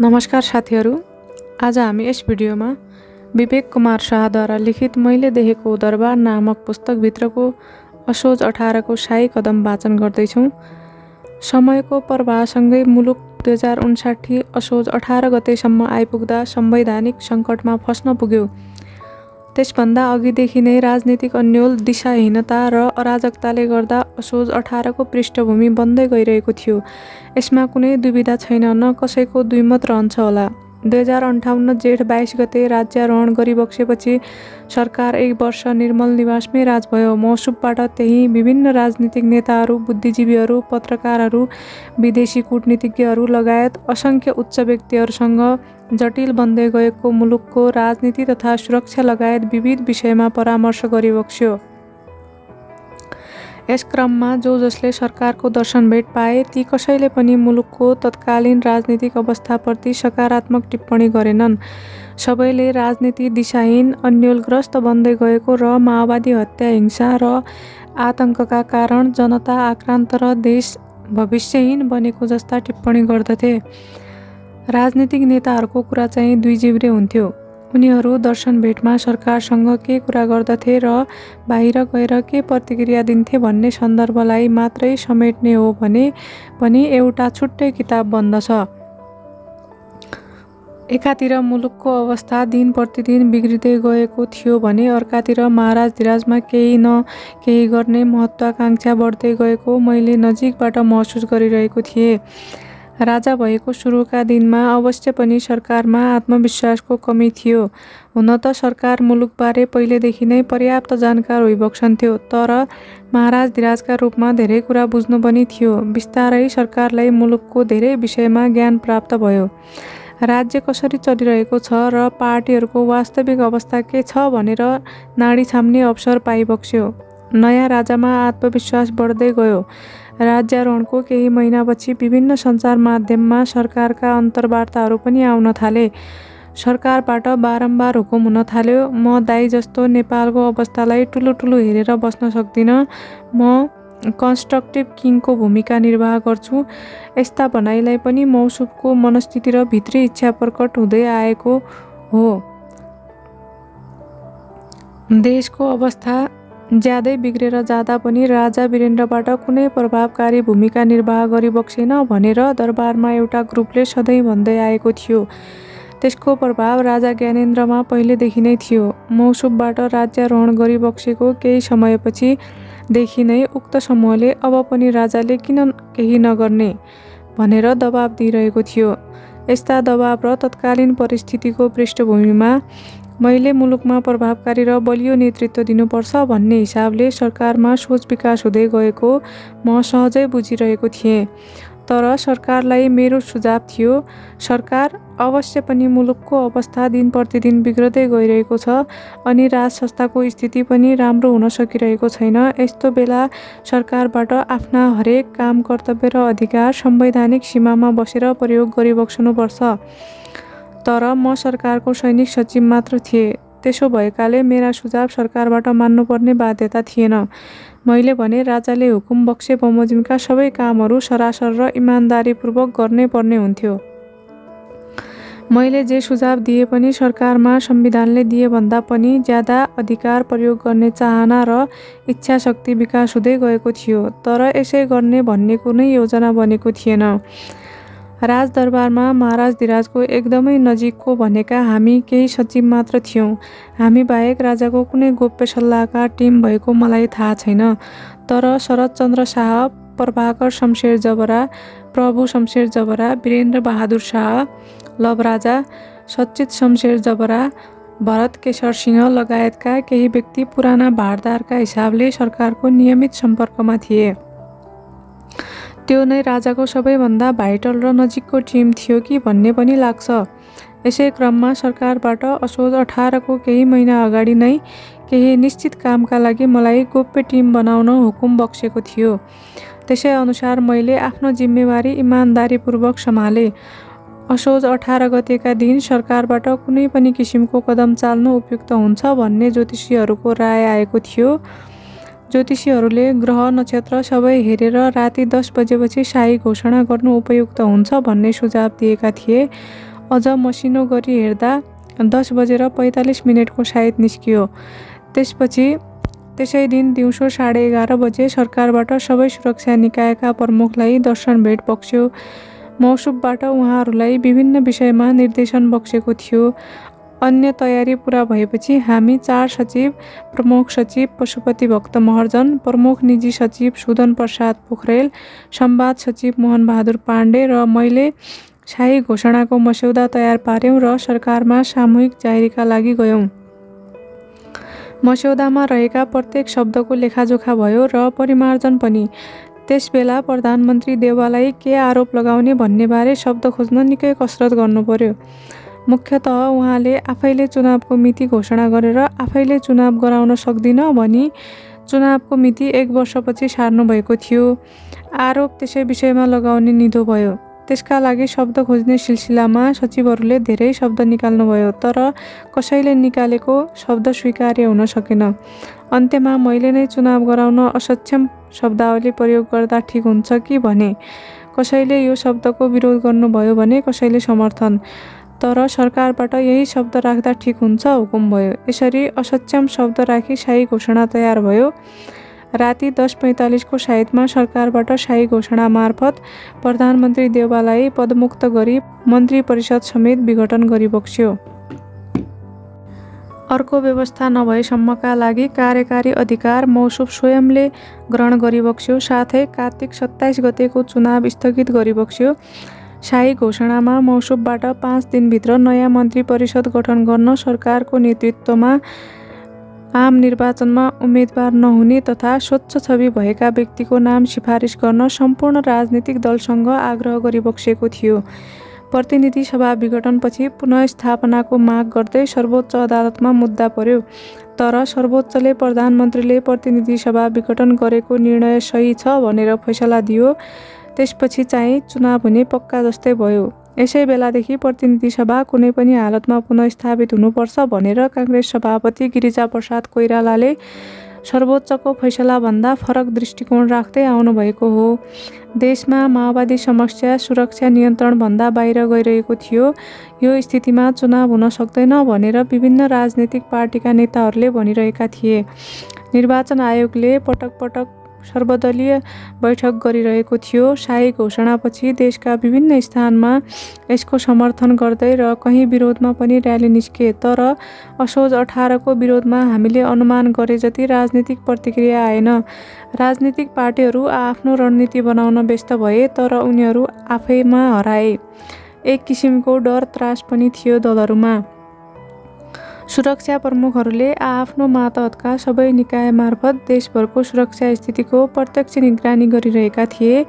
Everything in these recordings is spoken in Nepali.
नमस्कार साथीहरू, आज हामी यस भिडियोमा विवेक कुमार शाहद्वारा लिखित मैले देखेको दरबार नामक पुस्तकभित्रको असोज 18 को शाही कदम वाचन गर्दैछौँ। समयको प्रवाहसँगै मुलुक 2059 असोज 18 गतेसम्म आइपुग्दा संवैधानिक सङ्कटमा फस्न पुग्यो। त्यसभन्दा अघिदेखि नै राजनीतिक अन्यल, दिशाहीनता र अराजकताले गर्दा असोज 18 को पृष्ठभूमि बन्दै गइरहेको थियो। यसमा कुनै दुविधा छैन, न कसैको दुईमत रहन्छ होला। 2058 जेठ 22 गते राज्यारोहण गरिबक्सेपछि सरकार 1 वर्ष निर्मल निवासमै राज भयो। मौसुफबाट त्यही विभिन्न राजनीतिक नेताहरू, बुद्धिजीवीहरू, पत्रकारहरू, विदेशी कूटनीतिज्ञहरू लगायत असङ्ख्य उच्च व्यक्तिहरूसँग जटिल बन्दै गएको मुलुकको राजनीति तथा सुरक्षा लगायत विविध विषयमा परामर्श गरिबक्स्यो। यस क्रममा जो जसले सरकारको दर्शन भेट पाए ती कसैले पनि मुलुकको तत्कालीन राजनीतिक अवस्थाप्रति सकारात्मक टिप्पणी गरेनन्। सबैले राजनीति दिशाहीन, अन्यलग्रस्त बन्दै गएको र माओवादी हत्या, हिंसा र आतंकका कारण जनता आक्रान्त र देश भविष्यहीन बनेको जस्ता टिप्पणी गर्दथे। राजनीतिक नेताहरूको कुरा चाहिँ दुईजिब्रे हुन्थ्यो। उनीहरू दर्शन भेटमा सरकारसँग के कुरा गर्दथे र बाहिर गएर के प्रतिक्रिया दिन्थे भन्ने सन्दर्भलाई मात्रै समेट्ने हो भने पनि एउटा छुट्टै किताब बन्दछ। एकातिर मुलुकको अवस्था दिन प्रतिदिन बिग्रिँदै गएको थियो भने अर्कातिर महाराजधिराजमा केही न केही गर्ने महत्त्वाकांक्षा बढ्दै गएको मैले नजिकबाट महसुस गरिरहेको थिएँ। राजा भएको सुरुका दिनमा अवश्य पनि सरकारमा आत्मविश्वासको कमी थियो। हुन त सरकार मुलुकबारे पहिलेदेखि नै पर्याप्त जानकार होइबक्सन्थ्यो, तर महाराजधिराजका रूपमा धेरै कुरा बुझ्नु पनि थियो। बिस्तारै सरकारलाई मुलुकको धेरै विषयमा ज्ञान प्राप्त भयो। राज्य कसरी चलिरहेको छ र पार्टीहरूको वास्तविक अवस्था के छ भनेर नाडी छाम्ने अवसर पाइबक्स्यो। नयाँ राजामा आत्मविश्वास बढ्दै गयो। राज्यारोहणको केही महिनापछि विभिन्न सञ्चार माध्यममा सरकारका अन्तर्वार्ताहरू पनि आउन थाले। सरकारबाट बारम्बार हुकुम हुन थाल्यो, म दाइ जस्तो नेपालको अवस्थालाई ठुलो हेरेर बस्न सक्दिनँ, म कन्स्ट्रक्टिभ किङको भूमिका निर्वाह गर्छु। यस्ता भनाइलाई पनि मौसुफको मनस्थिति र भित्री इच्छा प्रकट हुँदै आएको हो। देशको अवस्था ज्यादै बिग्रेर जाँदा पनि राजा वीरेन्द्रबाट कुनै प्रभावकारी भूमिका निर्वाह गरिबक्सेन भनेर दरबारमा एउटा ग्रुपले सधैँ भन्दै आएको थियो। त्यसको प्रभाव राजा ज्ञानेन्द्रमा पहिलेदेखि नै थियो। मौसुफबाट राज्यारोहण गरिबक्सेको केही समयपछि देखि नै उक्त समूहले अब पनि राजाले किन केही नगर्ने भनेर दबाब दिइरहेको थियो। यस्ता दबाब र तत्कालीन परिस्थितिको पृष्ठभूमिमा मैले मुलुकमा प्रभावकारी र बलियो नेतृत्व दिनुपर्छ भन्ने हिसाबले सरकारमा सोच विकास हुँदै गएको म सहजै बुझिरहेको थिएँ। तर सरकारलाई मेरो सुझाव थियो, सरकार अवश्य पनि मुलुकको अवस्था दिन प्रतिदिन बिग्रदै गइरहेको छ अनि राज संस्थाको स्थिति पनि राम्रो हुन सकिरहेको छैन। यस्तो बेला सरकारबाट आफ्ना हरेक काम, कर्तव्य र अधिकार संवैधानिक सीमामा बसेर प्रयोग गरिबक्सनुपर्छ। तर म सरकारको सैनिक सचिव मात्र थिएँ। त्यसो भएकाले मेरा सुझाव सरकारबाट मान्नुपर्ने बाध्यता थिएन। मैले भने राजाले हुकुम बक्से बमोजिमका सबै कामहरू सरासर र इमान्दारीपूर्वक गर्नै पर्ने हुन्थ्यो। मैले जे सुझाव दिए पनि सरकारमा संविधानले दिए भन्दा पनि ज्यादा अधिकार प्रयोग गर्ने चाहना र इच्छा शक्ति विकास हुँदै गएको थियो। तर यसै गर्ने भन्ने कुनै योजना बनेको थिएन। राजदरबारमा महाराजधिराजको एकदमै नजिकको भनेका हामी केही सचिव मात्र थियौँ। हामी बाहेक राजाको कुनै गोप्य सल्लाहकार टिम भएको मलाई थाहा छैन। तर शरदचन्द्र शाह, प्रभाकर शमशेर जबरा, प्रभु शमशेर जबरा, वीरेन्द्र बहादुर शाह, लवराजा, सच्चित शमशेर जबरा, भरत केशर सिंह लगायतका केही व्यक्ति पुराना भारदारका हिसाबले सरकारको नियमित सम्पर्कमा थिए। त्यो नै राजाको सबैभन्दा भाइटल र नजिकको टिम थियो कि भन्ने पनि लाग्छ। यसै क्रममा सरकारबाट असोज 18 को केही महिना अगाडि नै केही निश्चित कामका लागि मलाई गोप्य टिम बनाउन हुकुम बक्सेको थियो। त्यसै अनुसार मैले आफ्नो जिम्मेवारी इमान्दारीपूर्वक सम्हालेँ। असोज 18 गतेका दिन सरकारबाट कुनै पनि किसिमको कदम चाल्नु उपयुक्त हुन्छ भन्ने ज्योतिषीहरूको राय आएको थियो। ज्योतिषीहरूले ग्रह नक्षत्र सबै हेरेर राति 10 बजेपछि शाही घोषणा गर्नु उपयुक्त हुन्छ भन्ने सुझाव दिएका थिए। अझ मसिनो गरी हेर्दा 10:45 शायद निस्कियो। त्यसै दिन दिउँसो 11:30 बजे सरकारबाट सबै सुरक्षा निकायका प्रमुखलाई दर्शन भेट बक्स्यो। मौसुफबाट उहाँहरूलाई विभिन्न विषयमा निर्देशन बक्सेको थियो। अन्य तयारी पुरा भएपछि हामी 4 सचिव, प्रमुख सचिव पशुपति भक्त महर्जन, प्रमुख निजी सचिव सुदन प्रसाद पोखरेल, संवाद सचिव मोहन बहादुर पाण्डे र मैले शाही घोषणाको मस्यौदा तयार पार्यौं र सरकारमा सामूहिक जाहेरीका लागि गयौं। मस्यौदामा रहेका प्रत्येक शब्दको लेखाजोखा भयो र परिमार्जन पनि। त्यसबेला प्रधानमन्त्री देउवालाई के आरोप लगाउने भन्नेबारे शब्द खोज्न निकै कसरत गर्नु पर्यो। मुख्यतः उहाँले आफैले चुनावको मिति घोषणा गरेर आफैले चुनाव गराउन सक्दिन भनी चुनावको मिति 1 वर्षपछि सार्नु भएको थियो। आरोप त्यसै विषयमा लगाउने निधो भयो। त्यसका लागि शब्द खोज्ने सिलसिलामा सचिवहरूले धेरै शब्द निकाल्नुभयो, तर कसैले निकालेको शब्द स्वीकार्य हुन सकेन। अन्त्यमा मैले नै चुनाव गराउन असक्षम शब्दावली प्रयोग गर्दा ठिक हुन्छ कि भने। कसैले यो शब्दको विरोध गर्नुभयो भने कसैले समर्थन। तर सरकारबाट यही शब्द राख्दा ठिक हुन्छ हुकुम भयो। यसरी असक्षम शब्द राखी शाही घोषणा तयार भयो। राति 10:45 शायदमा सरकारबाट शाही घोषणा मार्फत प्रधानमन्त्री देउवालाई पदमुक्त गरी मन्त्री परिषद समेत विघटन गरिबक्स्यो। अर्को व्यवस्था नभएसम्मका लागि कार्यकारी अधिकार मौसुफ स्वयंले ग्रहण गरिबक्स्यो। साथै कार्तिक 27 गतेको चुनाव स्थगित गरिबक्स्यो। शाही घोषणामा मौसुफबाट 5 दिनभित्र नयाँ मन्त्री परिषद गठन गर्न, सरकारको नेतृत्वमा आम निर्वाचनमा उम्मेदवार नहुने तथा स्वच्छ छवि भएका व्यक्तिको नाम सिफारिस गर्न सम्पूर्ण राजनीतिक दलसँग आग्रह गरिबक्सेको थियो। प्रतिनिधि सभा विघटनपछि पुनःस्थापनाको माग गर्दै सर्वोच्च अदालतमा मुद्दा पर्यो। तर सर्वोच्चले प्रधानमन्त्रीले प्रतिनिधि सभा विघटन गरेको निर्णय सही छ भनेर फैसला दियो। त्यसपछि चाहिँ चुनाव हुने पक्का जस्तै भयो। यसै बेलादेखि प्रतिनिधि सभा कुनै पनि हालतमा पुनःस्थापित हुनुपर्छ भनेर काङ्ग्रेस सभापति गिरिजाप्रसाद कोइरालाले सर्वोच्चको फैसलाभन्दा फरक दृष्टिकोण राख्दै आउनुभएको हो। देशमा माओवादी समस्या सुरक्षा नियन्त्रणभन्दा बाहिर गइरहेको थियो। यो स्थितिमा चुनाव हुन सक्दैन भनेर विभिन्न राजनीतिक पार्टीका नेताहरूले भनिरहेका थिए। निर्वाचन आयोगले पटक पटक सर्वदलीय बैठक गरिरहेको थियो। शाही घोषणापछि देशका विभिन्न स्थानमा यसको समर्थन गर्दै र कहीँ विरोधमा पनि र्याली निस्के। तर असोज 18 को विरोधमा हामीले अनुमान गरे जति राजनीतिक प्रतिक्रिया आएन। राजनीतिक पार्टीहरू आफ्नो रणनीति बनाउन व्यस्त भए, तर उनीहरू आफैमा हराए। एक किसिमको डर त्रास पनि थियो दलहरूमा। सुरक्षा प्रमुखहरूले आफ्नो मातहतका सबै निकाय मार्फत देशभरको सुरक्षा स्थितिको प्रत्यक्ष निगरानी गरिरहेका थिए।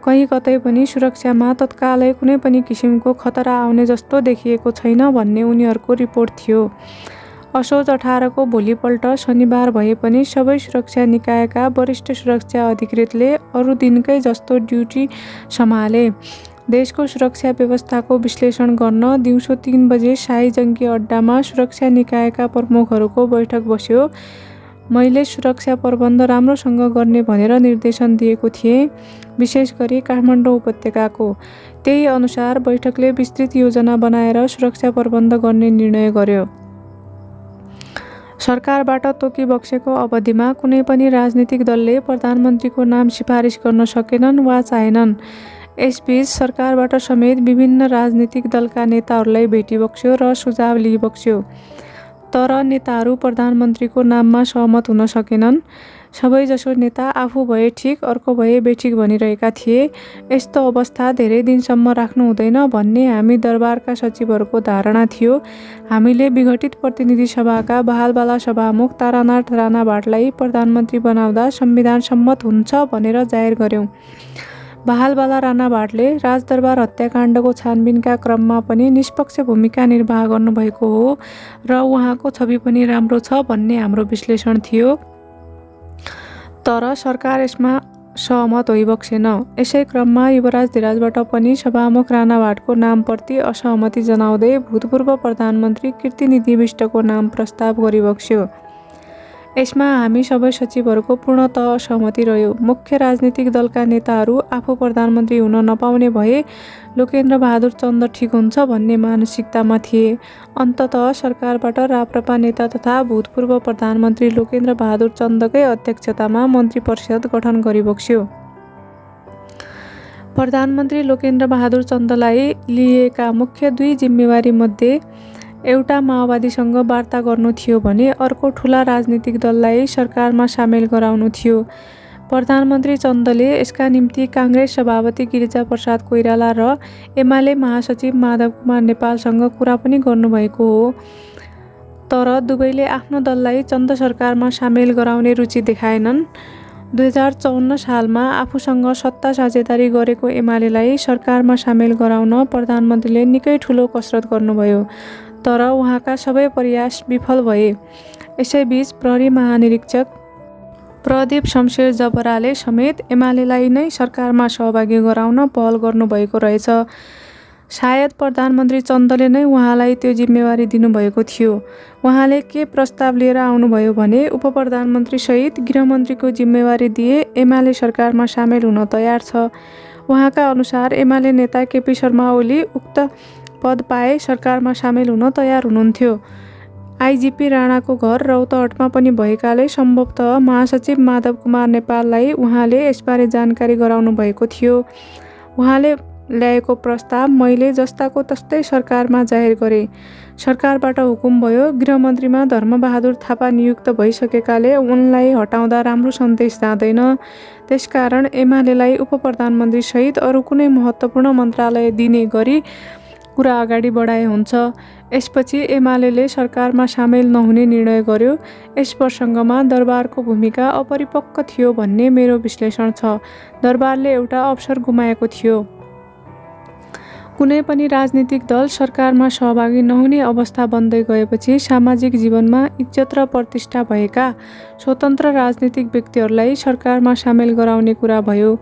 कहीँ कतै पनि सुरक्षामा तत्कालै कुनै पनि किसिमको खतरा आउने जस्तो देखिएको छैन भन्ने उनीहरूको रिपोर्ट थियो। असोज 18 को भोलिपल्ट शनिबार भए पनि सबै सुरक्षा निकायका वरिष्ठ सुरक्षा अधिकृतले अरू दिनकै जस्तो ड्युटी सम्हाले। देशको सुरक्षा व्यवस्थाको विश्लेषण गर्न दिउँसो 3 बजे शाही जङ्गी अड्डामा सुरक्षा निकायका प्रमुखहरूको बैठक बस्यो। मैले सुरक्षा प्रबन्ध राम्रोसँग गर्ने भनेर निर्देशन दिएको थिएँ, विशेष गरी काठमाडौँ उपत्यकाको। त्यही अनुसार बैठकले विस्तृत योजना बनाएर सुरक्षा प्रबन्ध गर्ने निर्णय गर्यो। सरकारबाट तोकिबक्सेको अवधिमा कुनै पनि राजनीतिक दलले प्रधानमन्त्रीको नाम सिफारिस गर्न सकेनन् वा चाहेनन्। यसबीच सरकारबाट समेत विभिन्न राजनीतिक दलका नेताहरूलाई भेटिबक्स्यो र सुझाव लिइबक्स्यो। तर नेताहरू प्रधानमन्त्रीको नाममा सहमत हुन सकेनन्। सबैजसो नेता आफू भए ठिक, अर्को भए बेठिक भनिरहेका थिए। यस्तो अवस्था धेरै दिनसम्म राख्नु हुँदैन भन्ने हामी दरबारका सचिवहरूको धारणा थियो। हामीले विघटित प्रतिनिधि सभाका बहालवाला सभामुख तारानाथ राणा भाटलाई प्रधानमन्त्री बनाउँदा संविधान सम्मत हुन्छ भनेर जाहेर गर्यौं। बहालवाला राणा भाटले राजदरबार हत्याकाण्डको छानबिनका क्रममा पनि निष्पक्ष भूमिका निर्वाह गर्नुभएको हो र उहाँको छवि पनि राम्रो छ भन्ने हाम्रो विश्लेषण थियो। तर सरकार यसमा सहमत होइबक्सेन। यसै क्रममा युवराज धिराजबाट पनि सभामुख राणा भाटको नामप्रति असहमति जनाउँदै भूतपूर्व प्रधानमन्त्री कीर्तिनिधि बिष्टको नाम प्रस्ताव गरिबक्स्यो। यसमा हामी सबै सचिवहरूको पूर्णतः सहमति रह्यो। मुख्य राजनीतिक दलका नेताहरू आफू प्रधानमन्त्री हुन नपाउने भए लोकेन्द्र बहादुर चन्द ठिक हुन्छ भन्ने मानसिकतामा थिए। अन्ततः सरकारबाट राप्रपा नेता तथा भूतपूर्व प्रधानमन्त्री लोकेन्द्र बहादुर चन्दकै अध्यक्षतामा मन्त्री परिषद गठन गरिबक्स्यो। प्रधानमन्त्री लोकेन्द्र बहादुर चन्दलाई लिएका मुख्य 2 जिम्मेवारीमध्ये एउटा माओवादीसँग वार्ता गर्नु थियो भने अर्को ठुला राजनीतिक दललाई सरकारमा सामेल गराउनु थियो। प्रधानमन्त्री चन्दले यसका निम्ति काङ्ग्रेस सभापति गिरिजाप्रसाद कोइराला र एमाले महासचिव माधव कुमार नेपालसँग कुरा पनि गर्नुभएको हो। तर दुवैले आफ्नो दललाई चन्द सरकारमा सामेल गराउने रुचि देखाएनन्। 2054 सालमा आफूसँग सत्ता साझेदारी गरेको एमालेलाई सरकारमा सामेल गराउन प्रधानमन्त्रीले निकै ठुलो कसरत गर्नुभयो, तर उहाँका सबै प्रयास विफल भए। यसैबीच प्रहरी महानिरीक्षक प्रदीप शमशेर जबराले समेत एमालेलाई नै सरकारमा सहभागी गराउन पहल गर्नुभएको रहेछ। सायद प्रधानमन्त्री चन्दले नै उहाँलाई त्यो जिम्मेवारी दिनुभएको थियो। उहाँले के प्रस्ताव लिएर आउनुभयो भने उपप्रधानमन्त्री सहित गृहमन्त्रीको जिम्मेवारी दिए एमाले सरकारमा सामेल हुन तयार छ। उहाँका अनुसार एमाले नेता केपी शर्मा ओली उक्त पद पाए सरकारमा सामेल हुन तयार हुनुहुन्थ्यो। आइजिपी राणाको घर रौतहटमा पनि भएकाले सम्भवतः महासचिव माधव कुमार नेपाललाई उहाँले यसबारे जानकारी गराउनु भएको थियो। उहाँले ल्याएको प्रस्ताव मैले जस्ताको तस्तै सरकारमा जाहेर गरेँ। सरकारबाट हुकुम भयो, गृहमन्त्रीमा धर्मबहादुर थापा नियुक्त भइसकेकाले उनलाई हटाउँदा राम्रो सन्देश जाँदैन। त्यसकारण एमालेलाई उपप्रधानमन्त्री सहित अरू कुनै महत्त्वपूर्ण मन्त्रालय दिने गरी कुरा अगाडि बढाए हुन्छ। यसपछि एमालेले सरकारमा सामेल नहुने निर्णय गर्यो। यस प्रसङ्गमा दरबारको भूमिका अपरिपक्व थियो भन्ने मेरो विश्लेषण छ। दरबारले एउटा अवसर गुमाएको थियो। कुनै पनि राजनीतिक दल सरकारमा सहभागी नहुने अवस्था बन्दै गएपछि सामाजिक जीवनमा इज्जत र प्रतिष्ठा भएका स्वतन्त्र राजनीतिक व्यक्तिहरूलाई सरकारमा सामेल गराउने कुरा भयो।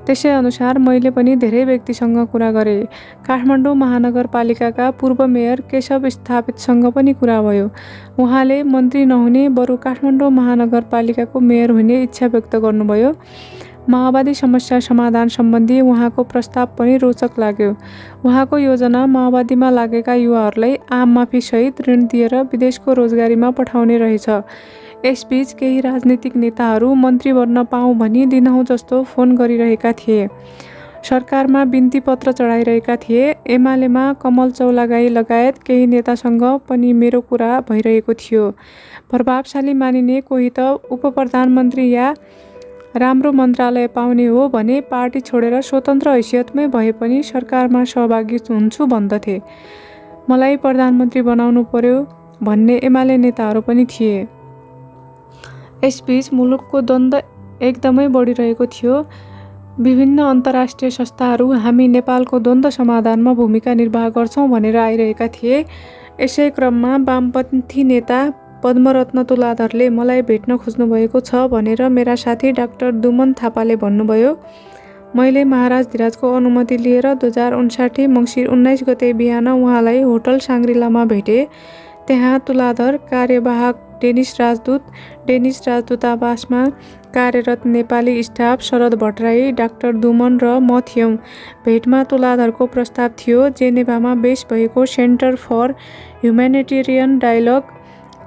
त्यसै अनुसार मैले पनि धेरै व्यक्तिसँग कुरा गरेँ। काठमाडौँ महानगरपालिकाका पूर्व मेयर केशव स्थापितसँग पनि कुरा भयो। उहाँले मन्त्री नहुने बरु काठमाडौँ महानगरपालिकाको मेयर हुने इच्छा व्यक्त गर्नुभयो। माओवादी समस्या समाधान सम्बन्धी उहाँको प्रस्ताव पनि रोचक लाग्यो। उहाँको योजना माओवादीमा लागेका युवाहरूलाई आम माफीसहित ऋण दिएर विदेशको रोजगारीमा पठाउने रहेछ। यसबीच केही राजनीतिक नेताहरू मन्त्री बन्न पाऊँ भनी दिनहुँ जस्तो फोन गरिरहेका थिए। सरकारमा बिन्ती पत्र चढाइरहेका थिए। एमालेमा कमल चौलागाई लगायत केही नेतासँग पनि मेरो कुरा भइरहेको थियो। प्रभावशाली मानिने कोही त उपप्रधानमन्त्री या राम्रो मन्त्रालय पाउने हो भने पार्टी छोडेर स्वतन्त्र हैसियतमै भए पनि सरकारमा सहभागी हुन्छु भन्दथे। मलाई प्रधानमन्त्री बनाउनु पर्यो भन्ने एमाले नेताहरू पनि थिए। यसबीच मुलुकको द्वन्द्व एकदमै बढिरहेको थियो। विभिन्न अन्तर्राष्ट्रिय संस्थाहरू हामी नेपालको द्वन्द्व समाधानमा भूमिका निर्वाह गर्छौँ भनेर आइरहेका थिए। यसै क्रममा वामपन्थी नेता पद्मरत्न तुलाधरले मलाई भेट्न खोज्नुभएको छ भनेर मेरा साथी डाक्टर दुमन थापाले भन्नुभयो। मैले महाराज धिराजको अनुमति लिएर 2059 मङ्सिर 19 गते बिहान उहाँलाई होटल साङ्ग्रिलामा भेटे। त्यहाँ तुलाधर, कार्यवाहक डेनिस राजदूतावासमा कार्यरत नेपाली स्टाफ शरद भट्टराई, डाक्टर दुमन र म थियौँ। भेटमा तुलाधरको प्रस्ताव थियो जेनेभामा बेस भएको सेन्टर फर ह्युमेनिटेरियन डायलग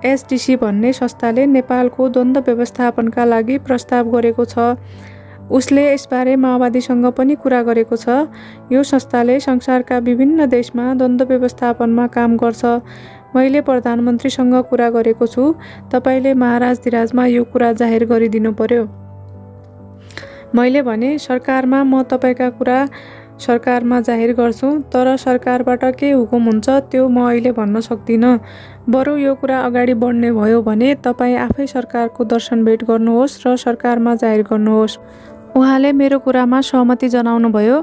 एसडिसी भन्ने संस्थाले नेपालको द्वन्द्व व्यवस्थापनका लागि प्रस्ताव गरेको छ। उसले यसबारे माओवादीसँग पनि कुरा गरेको छ। यो संस्थाले संसारका विभिन्न देशमा द्वन्द्व व्यवस्थापनमा काम गर्छ। मैले प्रधानमन्त्रीसँग कुरा गरेको छु। तपाईँले महाराज धिराजमा यो कुरा जाहेर गरिदिनु पर्यो। मैले भने सरकारमा म तपाईँका कुरा सरकारमा जाहेर गर्छु, तर सरकारबाट के हुकुम हुन्छ त्यो म अहिले भन्न सक्दिनँ। बरु यो कुरा अगाडि बढ्ने भयो भने तपाईँ आफै सरकारको दर्शन भेट गर्नुहोस् र सरकारमा जाहेर गर्नुहोस्। उहाँले मेरो कुरामा सहमति जनाउनुभयो।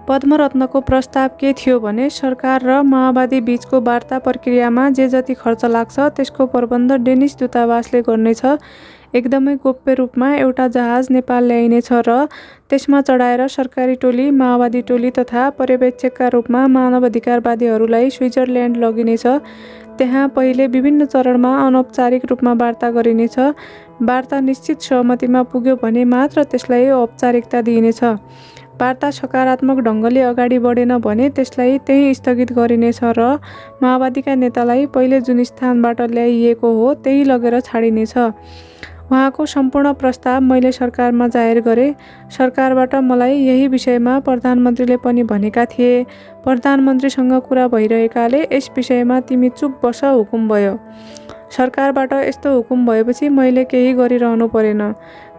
पद्मरत्नको प्रस्ताव के थियो भने सरकार र माओवादी बीचको वार्ता प्रक्रियामा जे जति खर्च लाग्छ त्यसको प्रबन्ध डेनिस दूतावासले गर्नेछ। एकदमै गोप्य रूपमा एउटा जहाज नेपाल ल्याइनेछ र त्यसमा चढाएर सरकारी टोली, माओवादी टोली तथा पर्यवेक्षकका रूपमा मानवाधिकारवादीहरूलाई स्विजरल्यान्ड लगिनेछ। त्यहाँ पहिले विभिन्न चरणमा अनौपचारिक रूपमा वार्ता गरिनेछ। वार्ता निश्चित सहमतिमा पुग्यो भने मात्र त्यसलाई औपचारिकता दिइनेछ। वार्ता सकारात्मक ढङ्गले अगाडि बढेन भने त्यसलाई त्यहीँ स्थगित गरिनेछ र माओवादीका नेतालाई पहिले जुन स्थानबाट ल्याइएको हो त्यही लगेर छाडिनेछ। उहाँको सम्पूर्ण प्रस्ताव मैले सरकारमा जाहेर गरेँ। सरकारबाट मलाई यही विषयमा प्रधानमन्त्रीले पनि भनेका थिए। प्रधानमन्त्रीसँग कुरा भइरहेकाले यस विषयमा तिमी चुप बस हुकुम भयो। सरकारबाट यस्तो हुकुम भएपछि मैले केही गरिरहनु परेन।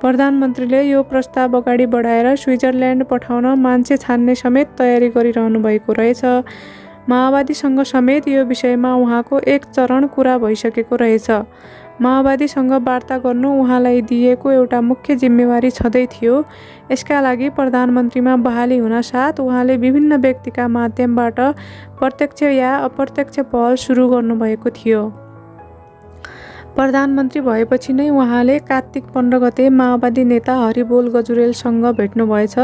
प्रधानमन्त्रीले यो प्रस्ताव अगाडि बढाएर स्विजरल्यान्ड पठाउन मान्छे छान्ने समेत तयारी गरिरहनु भएको रहेछ। माओवादीसँग समेत यो विषयमा उहाँको एक चरण कुरा भइसकेको रहेछ। माओवादीसँग वार्ता गर्नु उहाँलाई दिएको एउटा मुख्य जिम्मेवारी छँदै थियो। यसका लागि प्रधानमन्त्रीमा बहाली हुनासाथ उहाँले विभिन्न व्यक्तिका माध्यमबाट प्रत्यक्ष या अप्रत्यक्ष पहल सुरु गर्नुभएको थियो। प्रधानमन्त्री भएपछि नै उहाँले कार्तिक 15 गते माओवादी नेता हरिबोल गजुरेलसँग भेट्नुभएछ।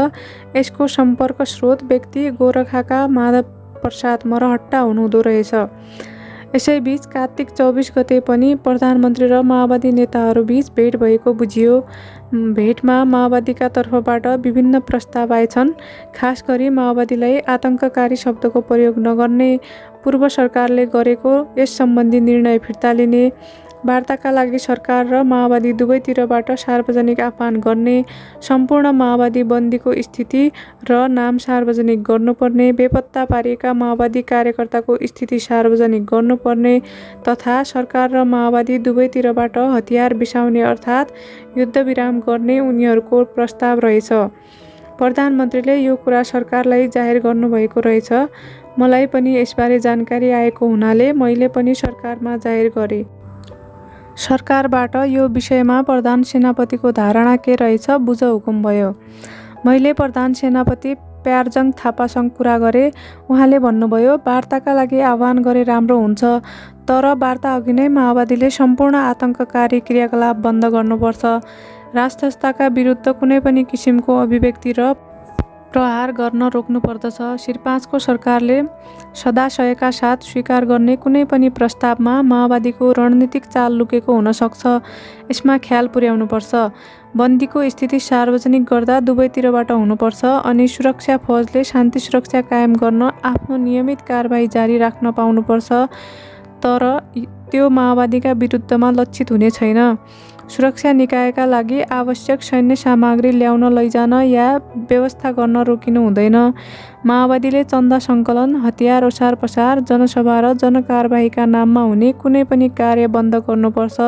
यसको सम्पर्क स्रोत व्यक्ति गोरखाका माधव प्रसाद मरहट्टा हुनुहुँदो रहेछ। यसैबीच कार्तिक 24 गते पनि प्रधानमन्त्री र माओवादी नेताहरूबीच भेट भएको बुझियो। भेटमा माओवादीका तर्फबाट विभिन्न प्रस्ताव आएछन्। खास गरी माओवादीलाई आतङ्ककारी शब्दको प्रयोग नगर्ने, पूर्व सरकारले गरेको यस सम्बन्धी निर्णय फिर्ता लिने, वार्ताका लागि सरकार र माओवादी दुवैतिरबाट सार्वजनिक आह्वान गर्ने, सम्पूर्ण माओवादी बन्दीको स्थिति र नाम सार्वजनिक गर्नुपर्ने, बेपत्ता पारिएका माओवादी कार्यकर्ताको स्थिति सार्वजनिक गर्नुपर्ने तथा सरकार र माओवादी दुवैतिरबाट हतियार बिसाउने अर्थात् युद्धविराम गर्ने उनीहरूको प्रस्ताव रहेछ। प्रधानमन्त्रीले यो कुरा सरकारलाई जाहेर गर्नुभएको रहेछ। मलाई पनि यसबारे जानकारी आएको हुनाले मैले पनि सरकारमा जाहेर गरेँ। सरकारबाट यो विषयमा प्रधान सेनापतिको धारणा के रहेछ बुझ हुकुम भयो। मैले प्रधान सेनापति प्यारजङ थापासँग कुरा गरेँ। उहाँले भन्नुभयो वार्ताका लागि आह्वान गरे राम्रो हुन्छ, तर वार्ता अघि नै माओवादीले सम्पूर्ण आतङ्ककारी क्रियाकलाप बन्द गर्नुपर्छ। राजसंस्थाका विरुद्ध कुनै पनि किसिमको अभिव्यक्ति र प्रहार गर्न रोक्नुपर्दछ। श्री 5 को सरकारले सदाशयका साथ स्वीकार गर्ने कुनै पनि प्रस्तावमा माओवादीको रणनीतिक चाल लुकेको हुन सक्छ। यसमा ख्याल पुर्याउनुपर्छ। बन्दीको स्थिति सार्वजनिक गर्दा दुवैतिरबाट हुनुपर्छ अनि सुरक्षा फौजले शान्ति सुरक्षा कायम गर्न आफ्नो नियमित कारबाही जारी राख्न पाउनुपर्छ। तर त्यो माओवादीका विरुद्धमा लक्षित हुने छैन। सुरक्षा निकायका लागि आवश्यक सैन्य सामग्री ल्याउन लैजान या व्यवस्था गर्न रोकिनु हुँदैन। माओवादीले चन्दा सङ्कलन, हतियार ओसार पसार, जनसभा र जनकारबाहीका नाममा हुने कुनै पनि कार्य बन्द गर्नुपर्छ।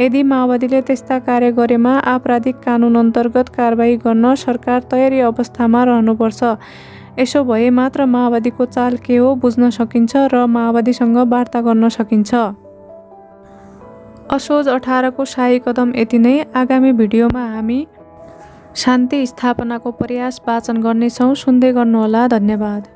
यदि माओवादीले त्यस्ता कार्य गरेमा आपराधिक कानुन अन्तर्गत कारबाही गर्न सरकार तयारी अवस्थामा रहनुपर्छ। यसो भए मात्र माओवादीको चाल के हो बुझ्न सकिन्छ र माओवादीसँग वार्ता गर्न सकिन्छ। असोज 18 को शाही कदम यति नै। आगामी भिडियोमा हामी शान्ति स्थापनाको प्रयास वाचन गर्नेछौँ। सुन्दै गर्नुहोला। धन्यवाद।